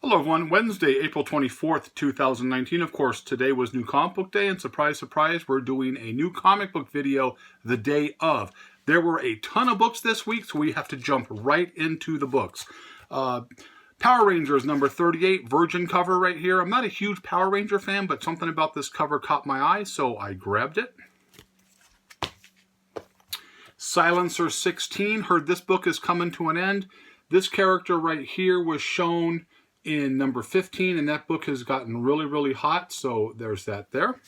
Hello everyone, Wednesday, April 24th, 2019. Of course, today was New Comic Book Day, and surprise, surprise, we're doing a new comic book video the day of. There were a ton of books this week, so we have to jump right into the books. Power Rangers number 38, Virgin cover right here. I'm not a huge Power Ranger fan, but something about this cover caught my eye, so I grabbed it. Silencer 16, heard this book is coming to an end. This character right here was shown in number 15, and that book has gotten really, really hot, so there's that there.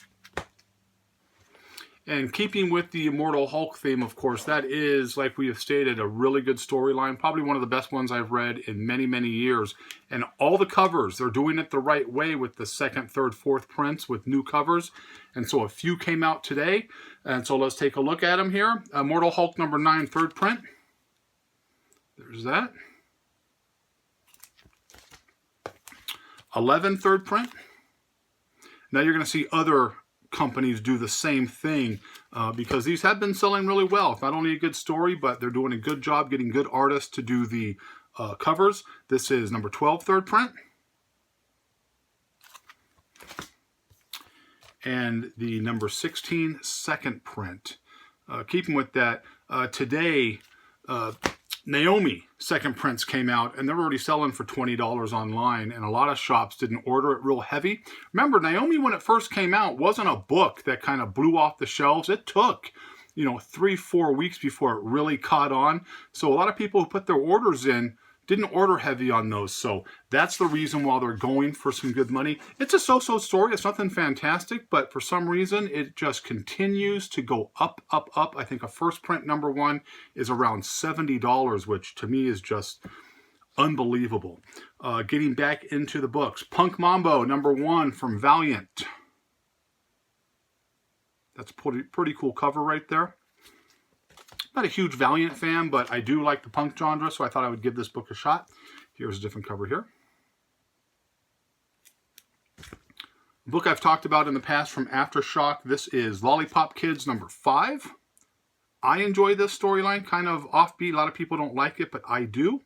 And keeping with the Immortal Hulk theme, of course, that is, like we have stated, a really good storyline, probably one of the best ones I've read in many, many years. And all the covers, they're doing it the right way with the second, third, fourth prints with new covers. And so a few came out today, and so let's take a look at them here. Immortal Hulk number 9, third print. There's that. 11, third print. Now you're going to see other companies do the same thing because these have been selling really well. It's not only a good story, but they're doing a good job getting good artists to do the covers. This is number 12, third print. And the number 16, second print. Keeping with that, today, Naomi second prints came out, and they're already selling for $20 online, and a lot of shops didn't order it real heavy. Remember, Naomi, when it first came out, wasn't a book that kind of blew off the shelves. It took, 3-4 weeks before it really caught on. So a lot of people who put their orders in didn't order heavy on those. So that's the reason why they're going for some good money. It's a so-so story. It's nothing fantastic, but for some reason, it just continues to go up, up, up. I think a first print number 1 is around $70, which to me is just unbelievable. Getting back into the books. Punk Mambo number 1 from Valiant. That's a pretty cool cover right there. Not a huge Valiant fan, but I do like the punk genre, so I thought I would give this book a shot. Here's a different cover here. A book I've talked about in the past from Aftershock. This is Lollipop Kids number 5. I enjoy this storyline, kind of offbeat. A lot of people don't like it, but I do.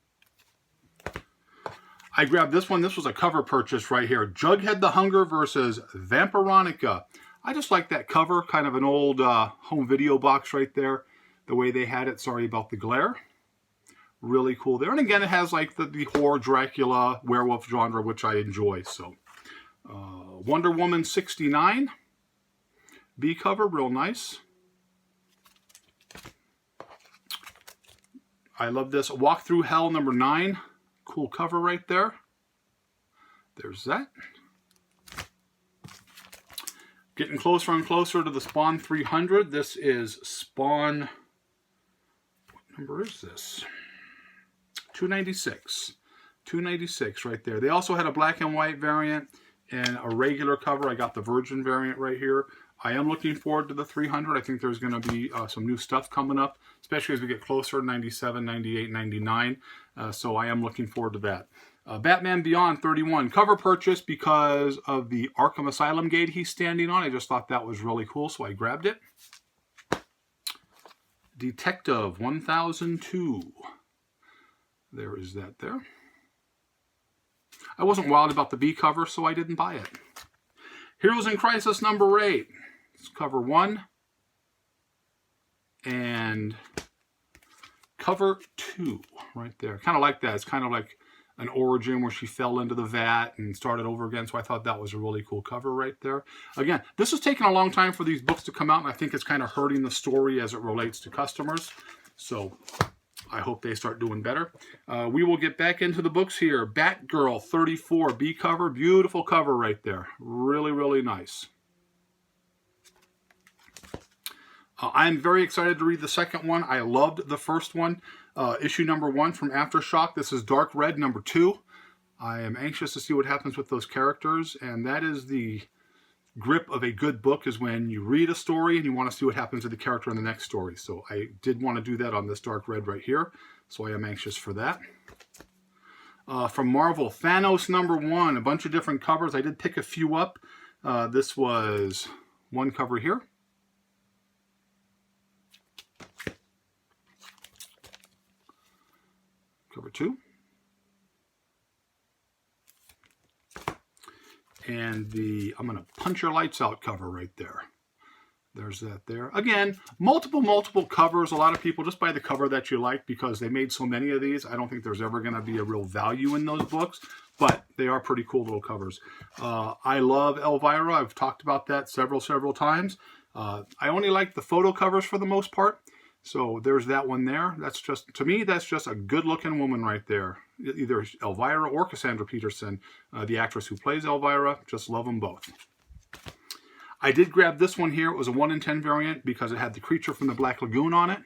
I grabbed this one. This was a cover purchase right here. Jughead the Hunger versus Vampironica. I just like that cover, kind of an old home video box right there. The way they had it, sorry about the glare. Really cool there. And again, it has like the horror, Dracula, werewolf genre, which I enjoy. So, Wonder Woman 69. B cover, real nice. I love this. Walk Through Hell number 9. Cool cover right there. There's that. Getting closer and closer to the Spawn 300. This is Spawn... What number is this? 296. 296 right there. They also had a black and white variant and a regular cover. I got the Virgin variant right here. I am looking forward to the 300. I think there's going to be some new stuff coming up, especially as we get closer, 97, 98, 99. So I am looking forward to that. Batman Beyond 31. Cover purchase because of the Arkham Asylum gate he's standing on. I just thought that was really cool, so I grabbed it. Detective 1002. There is that there. I wasn't wild about the B cover, so I didn't buy it. Heroes in Crisis number 8. It's cover 1. And cover 2 right there. Kind of like that. It's kind of like an origin where she fell into the vat and started over again. So I thought that was a really cool cover right there. Again, this has taken a long time for these books to come out, and I think it's kind of hurting the story as it relates to customers. So I hope they start doing better. We will get back into the books here. Batgirl 34, B cover. Beautiful cover right there. Really, really nice. I'm very excited to read the second one. I loved the first one. Issue number 1 from Aftershock. This is Dark Red number 2. I am anxious to see what happens with those characters, and that is the grip of a good book, is when you read a story and you want to see what happens to the character in the next story. So I did want to do that on this Dark Red right here, so I am anxious for that. From Marvel, Thanos number 1. A bunch of different covers. I did pick a few up. This was one cover here. Cover 2. and the I'm going to punch your lights out cover right there. There's that there. Again, multiple covers. A lot of people just buy the cover that you like because they made so many of these. I don't think there's ever going to be a real value in those books, but they are pretty cool little covers. I love Elvira. I've talked about that several times. I only like the photo covers for the most part. So there's that one there. That's just, to me, that's just a good-looking woman right there. Either Elvira or Cassandra Peterson, the actress who plays Elvira. Just love them both. I did grab this one here. It was a 1 in 10 variant because it had the creature from the Black Lagoon on it.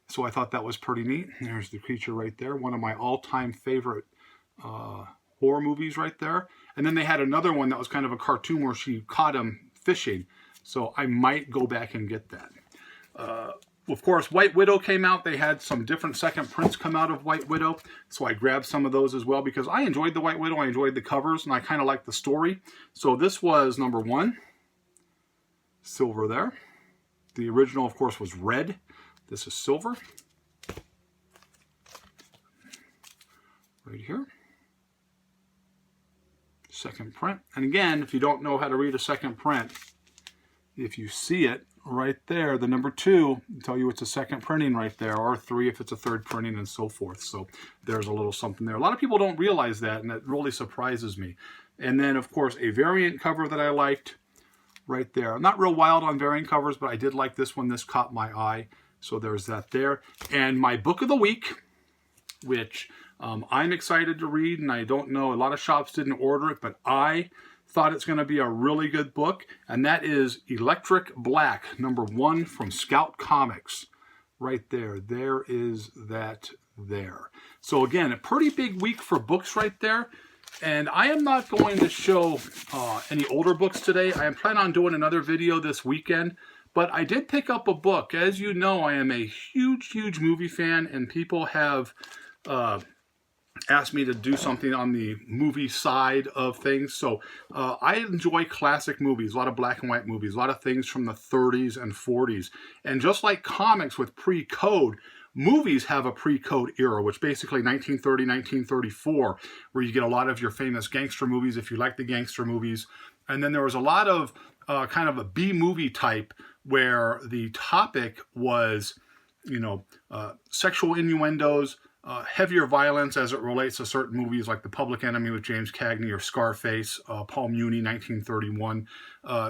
So I thought that was pretty neat. There's the creature right there. One of my all-time favorite horror movies right there. And then they had another one that was kind of a cartoon where she caught him fishing. So I might go back and get that. Of course, White Widow came out. They had some different second prints come out of White Widow. So I grabbed some of those as well because I enjoyed the White Widow. I enjoyed the covers and I kind of liked the story. So this was number 1. Silver there. The original, of course, was red. This is silver. Right here. Second print. And again, if you don't know how to read a second print, if you see it right there, the number 2 will tell you it's a second printing right there, or 3 if it's a third printing, and so forth. So there's a little something there. A lot of people don't realize that, and that really surprises me. And then, of course, a variant cover that I liked right there. I'm not real wild on variant covers, but I did like this one. This caught my eye. So there's that there. And my book of the week, which I'm excited to read, and I don't know, a lot of shops didn't order it, but I thought it's going to be a really good book, and that is Electric Black, number 1 from Scout Comics. Right there. There is that there. So again, a pretty big week for books right there. And I am not going to show any older books today. I am planning on doing another video this weekend. But I did pick up a book. As you know, I am a huge movie fan, and people have asked me to do something on the movie side of things. So I enjoy classic movies, a lot of black and white movies, a lot of things from the 30s and 40s. And just like comics with pre-code, movies have a pre-code era, which basically 1930, 1934, where you get a lot of your famous gangster movies, if you like the gangster movies. And then there was a lot of kind of a B-movie type where the topic was, you know, sexual innuendos, heavier violence as it relates to certain movies like The Public Enemy with James Cagney or Scarface, Paul Muni, 1931,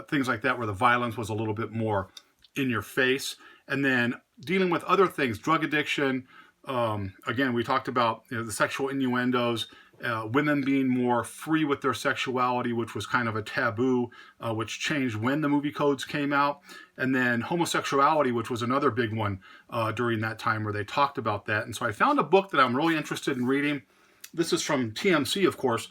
things like that where the violence was a little bit more in your face. And then dealing with other things, drug addiction. Again, we talked about, you know, the sexual innuendos, women being more free with their sexuality, which was kind of a taboo, which changed when the movie codes came out. And then homosexuality, which was another big one during that time where they talked about that. And so I found a book that I'm really interested in reading. This is from TMC, of course,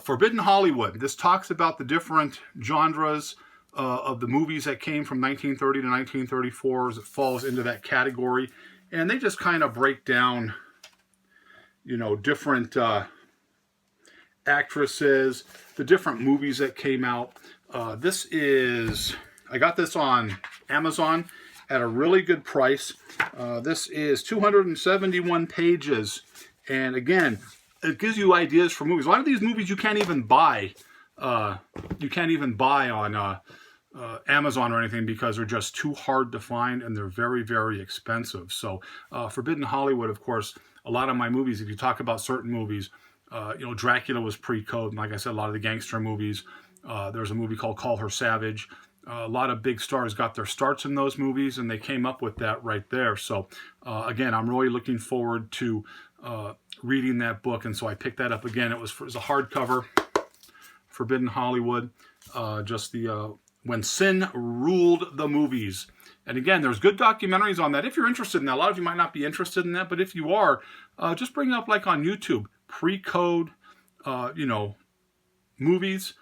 Forbidden Hollywood. This talks about the different genres of the movies that came from 1930 to 1934 as it falls into that category. And they just kind of break down, you know, different actresses, the different movies that came out. I got this on Amazon at a really good price. This is 271 pages. And again, it gives you ideas for movies. A lot of these movies you can't even buy. You can't even buy on Amazon or anything because they're just too hard to find and they're very expensive. So Forbidden Hollywood, of course, a lot of my movies, if you talk about certain movies, you know, Dracula was pre-code. And like I said, a lot of the gangster movies. There's a movie called Call Her Savage. A lot of big stars got their starts in those movies, and they came up with that right there. So again, I'm really looking forward to reading that book, and so I picked that up again. It was a hardcover, Forbidden Hollywood, just the When Sin Ruled the Movies. And again, there's good documentaries on that. If you're interested in that, a lot of you might not be interested in that, but if you are, just bring it up like on YouTube, pre-code, you know, movies,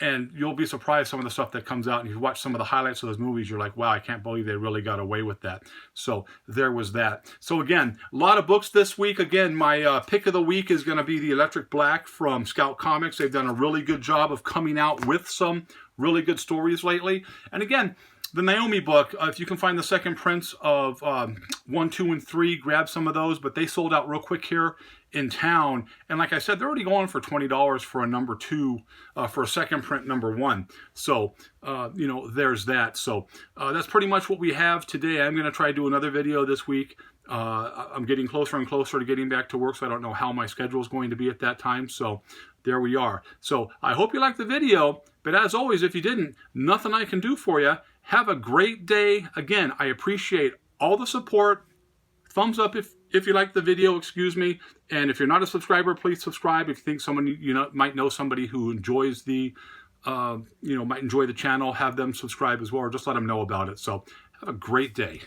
and you'll be surprised some of the stuff that comes out. And if you watch some of the highlights of those movies, you're like, wow, I can't believe they really got away with that. So there was that. So again, a lot of books this week. Again, my pick of the week is going to be the Electric Black from Scout Comics. They've done a really good job of coming out with some really good stories lately. And again, the Naomi book, if you can find the second prints of 1, 2, and 3, grab some of those. But they sold out real quick here in town. And like I said, they're already going for $20 for a number 2, for a second print number 1. So, you know, there's that. So that's pretty much what we have today. I'm going to try to do another video this week. I'm getting closer and closer to getting back to work, so I don't know how my schedule is going to be at that time. So there we are. So I hope you liked the video. But as always, if you didn't, nothing I can do for you. Have a great day. Again, I appreciate all the support. Thumbs up if you like the video, excuse me. And if you're not a subscriber, please subscribe. If you think someone, you know, might know somebody who enjoys the, you know, might enjoy the channel, have them subscribe as well, or just let them know about it. So have a great day.